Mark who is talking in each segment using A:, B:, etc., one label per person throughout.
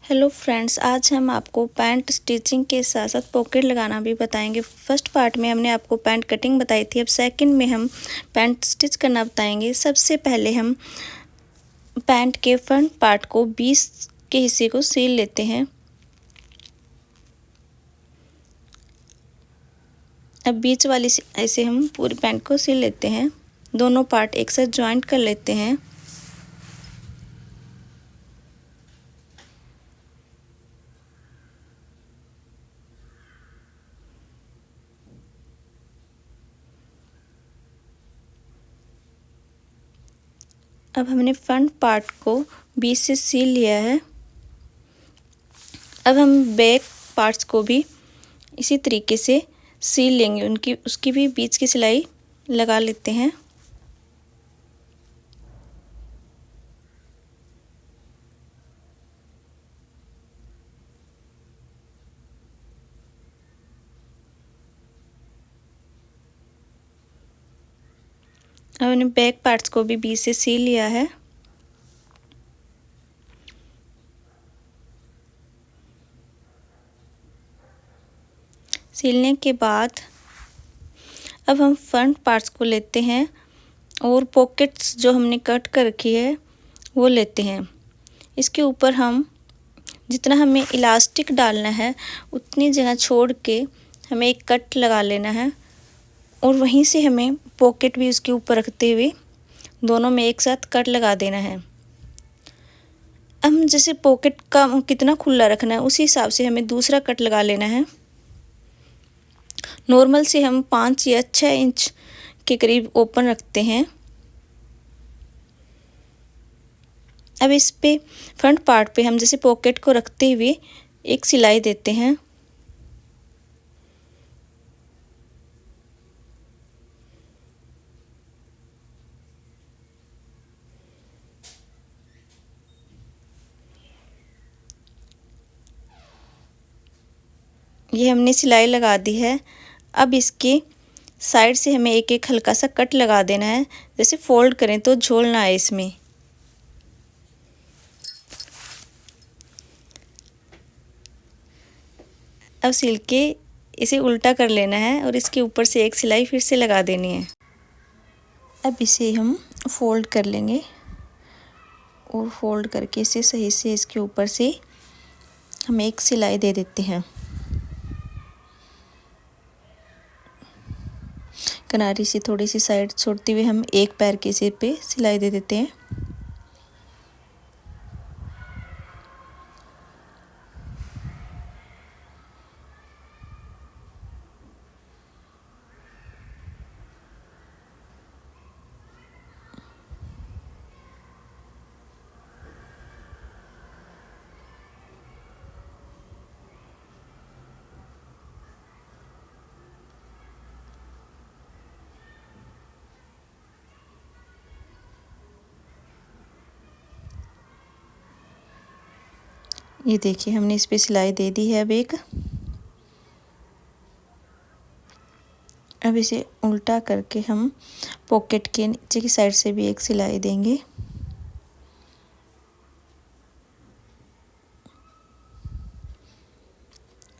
A: Hello friends, आज हम आपको पैंट स्टिचिंग के साथ साथ पॉकेट लगाना भी बताएंगे। फर्स्ट पार्ट में हमने आपको पैंट कटिंग बताई थी, अब सेकंड में हम पैंट स्टिच करना बताएंगे। सबसे पहले हम पैंट के फ्रंट पार्ट को 20 के हिस्से को सील लेते हैं। अब बीच वाली ऐसे हम पूरी पैंट को सील लेते हैं। दोनों पार्ट एक साथ ज्वाइंट कर लेते हैं। अब हमने फ्रंट पार्ट को 20 से सील लिया है। अब हम बैक पार्ट्स को भी इसी तरीके से सील लेंगे, उसकी भी बीच की सिलाई लगा लेते हैं। अब हमने बैक पार्ट्स को भी बीच से सील लिया है। सीलने के बाद अब हम फ्रंट पार्ट्स को लेते हैं और पॉकेट्स जो हमने कट कर रखी है वो लेते हैं। इसके ऊपर हम जितना हमें इलास्टिक डालना है उतनी जगह छोड़ के हमें एक कट लगा लेना है और वहीं से हमें पॉकेट भी उसके ऊपर रखते हुए दोनों में एक साथ कट लगा देना है। हम जैसे पॉकेट का कितना खुला रखना है उसी हिसाब से हमें दूसरा कट लगा लेना है। नॉर्मल से हम 5 या 6 इंच के करीब ओपन रखते हैं। अब इस पे फ्रंट पार्ट पे हम जैसे पॉकेट को रखते हुए एक सिलाई देते हैं। ये हमने सिलाई लगा दी है। अब इसके साइड से हमें एक एक हल्का सा कट लगा देना है, जैसे फोल्ड करें तो झोल ना आए इसमें। अब सिल के इसे उल्टा कर लेना है और इसके ऊपर से एक सिलाई फिर से लगा देनी है। अब इसे हम फोल्ड कर लेंगे और फोल्ड करके इसे सही से इसके ऊपर से हम एक सिलाई दे देते हैं। किनारे से थोड़ी सी साइड छोड़ते हुए हम एक पैर के सिर पे सिलाई दे देते हैं। ये देखिए हमने इस पे सिलाई दे दी है। अब इसे उल्टा करके हम पॉकेट के नीचे की साइड से भी एक सिलाई देंगे।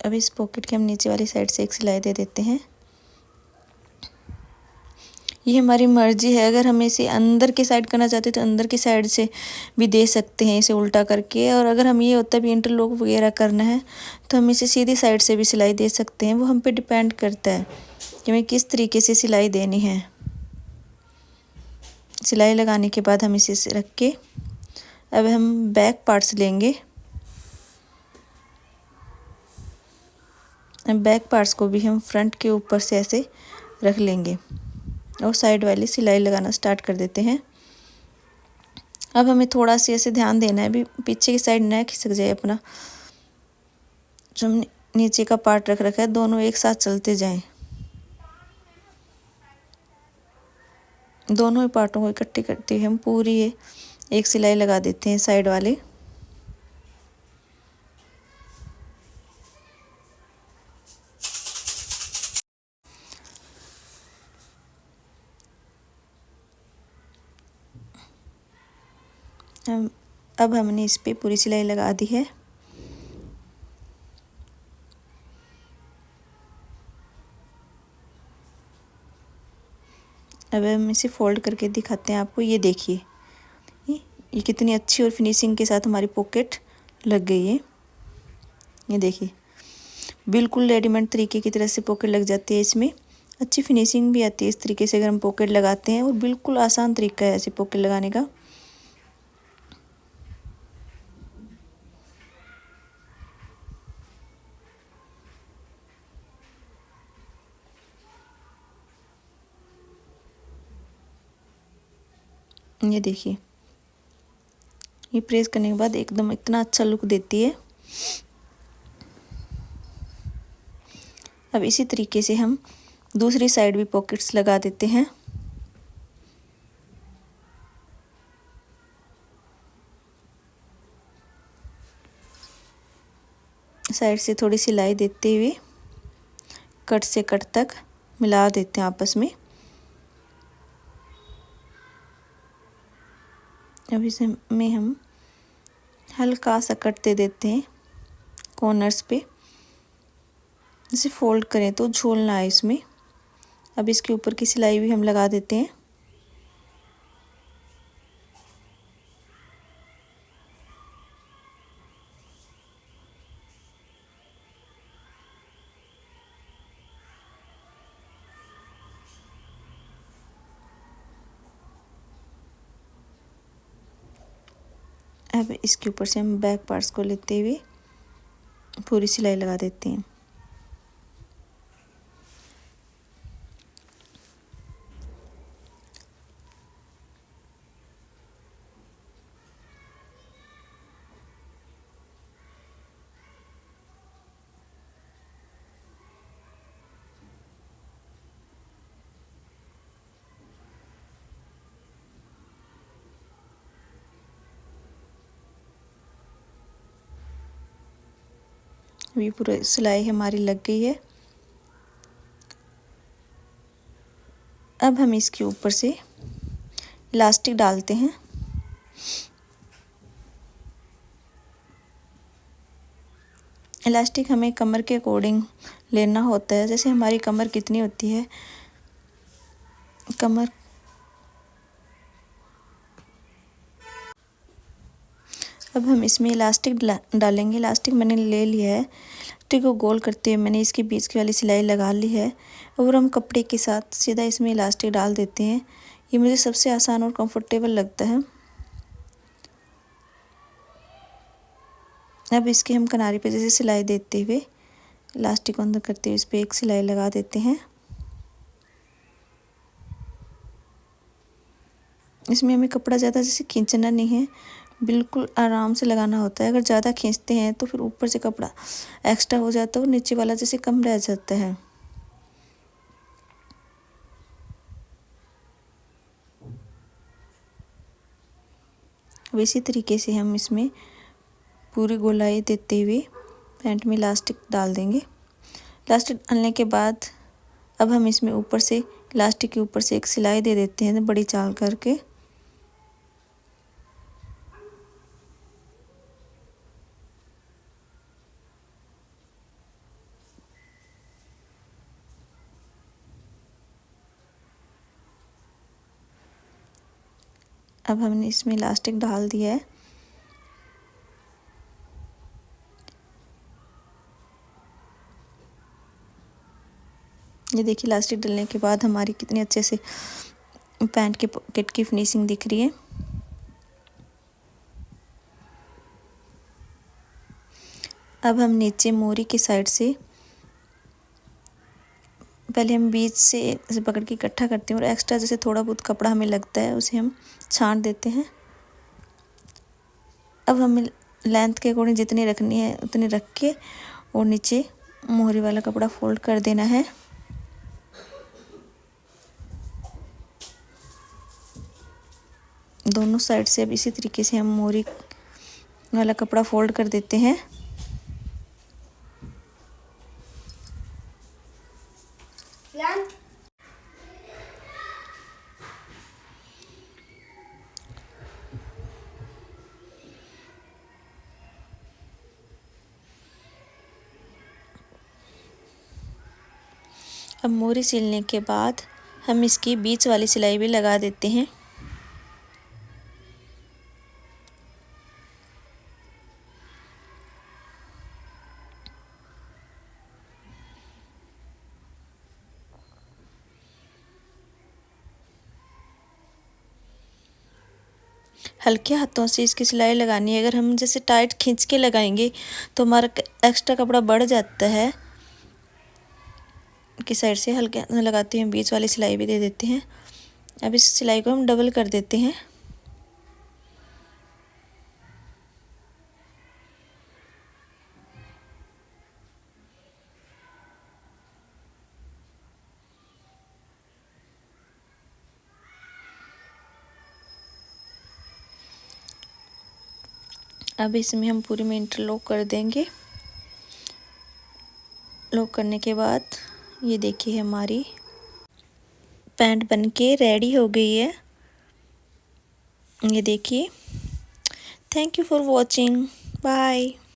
A: अब इस पॉकेट के हम नीचे वाली साइड से एक सिलाई दे देते हैं। ये हमारी मर्जी है, अगर हम इसे अंदर की साइड करना चाहते हैं तो अंदर की साइड से भी दे सकते हैं इसे उल्टा करके, और अगर हम ये होता है भी इंटरलॉक वगैरह करना है तो हम इसे सीधी साइड से भी सिलाई दे सकते हैं। वो हम पे डिपेंड करता है कि हमें किस तरीके से सिलाई देनी है। सिलाई लगाने के बाद हम इसे रख के अब हम बैक पार्ट्स लेंगे। अब बैक पार्ट्स को भी हम फ्रंट के ऊपर से ऐसे रख लेंगे और साइड वाली सिलाई लगाना स्टार्ट कर देते हैं। अब हमें थोड़ा सा ऐसे ध्यान देना है भी पीछे की साइड ना खिसक जाए अपना जो हमने नीचे का पार्ट रख रखा है, दोनों एक साथ चलते जाएं। दोनों ही पार्टों को इकट्ठे करते हुए हम पूरी एक सिलाई लगा देते हैं साइड वाले। अब हमने इस पे पूरी सिलाई लगा दी है। अब हम इसे फोल्ड करके दिखाते हैं आपको। ये देखिए, ये कितनी अच्छी और फिनिशिंग के साथ हमारी पॉकेट लग गई है। ये देखिए, बिल्कुल रेडीमेड तरीके की तरह से पॉकेट लग जाती है। इसमें अच्छी फिनिशिंग भी आती है इस तरीके से अगर हम पॉकेट लगाते हैं, और बिल्कुल आसान तरीका है ऐसे पॉकेट लगाने का। ये देखिए, ये प्रेस करने के बाद एकदम इतना अच्छा लुक देती है। अब इसी तरीके से हम दूसरी साइड भी पॉकेट्स लगा देते हैं। साइड से थोड़ी सिलाई देते हुए कट से कट तक मिला देते हैं आपस में। अब इसमें हम हल्का सा कट दे देते हैं कॉर्नर्स पे, जैसे फोल्ड करें तो झोल ना आए इसमें। अब इसके ऊपर की सिलाई भी हम लगा देते हैं। अब इसके ऊपर से हम बैक पार्ट्स को लेते हुए पूरी सिलाई लगा देते हैं। ये पूरी सिलाई हमारी लग गई है। अब हम इसके ऊपर से इलास्टिक डालते हैं। इलास्टिक हमें कमर के अकॉर्डिंग लेना होता है, जैसे हमारी कमर कितनी होती है, कमर अब हम इसमें इलास्टिक डालेंगे। इलास्टिक मैंने ले लिया है। इलास्टिक को गोल करते हुए मैंने इसके बीच की वाली सिलाई लगा ली है, और हम कपड़े के साथ सीधा इसमें इलास्टिक डाल देते हैं। ये मुझे सबसे आसान और कंफर्टेबल लगता है। अब इसके हम किनारे पे जैसे सिलाई देते हुए इलास्टिक को अंदर करते हुए इस पर एक सिलाई लगा देते हैं। इसमें हमें कपड़ा ज़्यादा जैसे खींचना नहीं है, बिल्कुल आराम से लगाना होता है। अगर ज़्यादा खींचते हैं तो फिर ऊपर से कपड़ा एक्स्ट्रा हो जाता है और नीचे वाला जैसे कम रह जाता है। अब इसी तरीके से हम इसमें पूरी गोलाई देते हुए पैंट में इलास्टिक डाल देंगे। इलास्टिक डालने के बाद अब हम इसमें ऊपर से इलास्टिक के ऊपर से एक सिलाई दे देते हैं बड़ी चाल करके। अब हमने इसमें इलास्टिक डाल दिया है। ये देखिए, इलास्टिक डालने के बाद हमारी कितनी अच्छे से पैंट के पॉकेट की फिनिशिंग दिख रही है। अब हम नीचे मोरी की साइड से पहले हम बीच से ऐसे पकड़ के इकट्ठा करते हैं, और एक्स्ट्रा जैसे थोड़ा बहुत कपड़ा हमें लगता है उसे हम छांट देते हैं। अब हमें लेंथ के अकॉर्डिंग जितनी रखनी है उतनी रख के और नीचे मोहरी वाला कपड़ा फोल्ड कर देना है। दोनों साइड से अब इसी तरीके से हम मोहरी वाला कपड़ा फोल्ड कर देते हैं। अब मोहरी सिलने के बाद हम इसकी बीच वाली सिलाई भी लगा देते हैं। हल्के हाथों से इसकी सिलाई लगानी है। अगर हम जैसे टाइट खींच के लगाएंगे तो हमारा एक्स्ट्रा कपड़ा बढ़ जाता है। की साइड से हल्के हाथ में लगाते हैं, बीच वाली सिलाई भी दे देते हैं। अब इस सिलाई को हम डबल कर देते हैं। अब इसमें हम पूरी में इंटरलॉक कर देंगे। लॉक करने के बाद ये देखिए हमारी पैंट बनके रेडी हो गई है। ये देखिए। Thank you for watching. Bye.